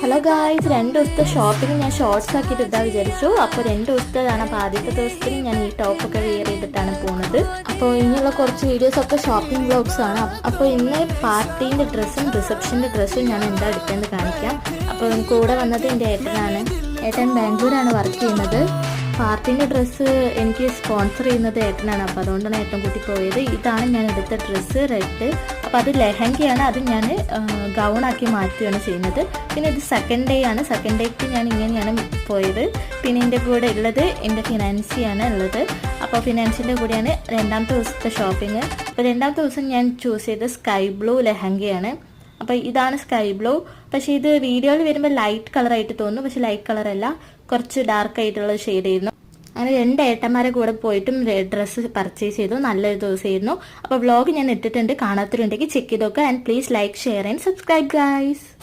Hello guys, 2 ദിവസത്തെ shopping ഞാൻ shorts ആക്കിയിട്ട് ഇതാ വിചാരിച്ചു. അപ്പോൾ 2 ദിവസത്തേതാണ്. അപ്പോൾ ആദ്യത്തെ ദിവസത്തിന് ഞാൻ ഈ ടോപ്പൊക്കെ വെയർ ചെയ്തിട്ടാണ് പോകുന്നത്. അപ്പോൾ ഇനിയുള്ള കുറച്ച് വീഡിയോസൊക്കെ ഷോപ്പിംഗ് വ്ലോഗ്സ് ആണ്. അപ്പോൾ ഇന്ന് പാർട്ടീൻ്റെ ഡ്രസ്സും റിസപ്ഷൻ്റെ ഡ്രസ്സും ഞാൻ എന്താ എടുക്കുന്നത് കാണിക്കാം. അപ്പോൾ കൂടെ വന്നത് എൻ്റെ ഏട്ടനാണ്. ഏട്ടൻ ബാംഗ്ലൂരാണ് വർക്ക് ചെയ്യുന്നത്. പാർട്ടീൻ്റെ ഡ്രസ്സ് എനിക്ക് സ്പോൺസർ ചെയ്യുന്നത് ഏട്ടനാണ്. അപ്പോൾ അതുകൊണ്ടാണ് ഏട്ടൻ കൂട്ടി പോയത്. ഇതാണ് ഞാൻ എടുത്ത ഡ്രസ്സ്, റെഡ്. അപ്പോൾ അത് ലെഹങ്കയാണ്. അത് ഞാൻ ഗൗണാക്കി മാറ്റുകയാണ് ചെയ്യുന്നത്. പിന്നെ ഇത് സെക്കൻഡ് ഡേ ആണ്. സെക്കൻഡ് ഡേക്ക് ഞാൻ ഇങ്ങനെയാണ് പോയത്. പിന്നെ എൻ്റെ കൂടെ ഉള്ളത് എൻ്റെ ഫിനാൻസിയാണ് ഉള്ളത്. അപ്പോൾ ഫിനാൻസിൻ്റെ കൂടെയാണ് രണ്ടാമത്തെ ദിവസത്തെ ഷോപ്പിംഗ്. അപ്പോൾ രണ്ടാമത്തെ ദിവസം ഞാൻ ചൂസ് ചെയ്ത് സ്കൈ ബ്ലൂ ലെഹങ്കയാണ്. അപ്പോൾ ഇതാണ് സ്കൈ ബ്ലൂ. പക്ഷേ ഇത് വീഡിയോയിൽ വരുമ്പോൾ ലൈറ്റ് കളറായിട്ട് തോന്നുന്നു. പക്ഷേ ലൈറ്റ് കളറല്ല, കുറച്ച് ഡാർക്ക് ആയിട്ടുള്ള ഷെയ്ഡ് ആയിരുന്നു. അങ്ങനെ 2 ഏട്ടന്മാരെ കൂടെ പോയിട്ടും ഡ്രസ്സ് പർച്ചേസ് ചെയ്തു. നല്ലൊരു ദിവസമായിരുന്നു. അപ്പോൾ വ്ളോഗ് ഞാൻ ഇട്ടിട്ടുണ്ട്. കാണാത്തവരുണ്ടെങ്കിൽ ചെക്ക് ചെയ്ത് നോക്കുക. And please like, share and subscribe guys.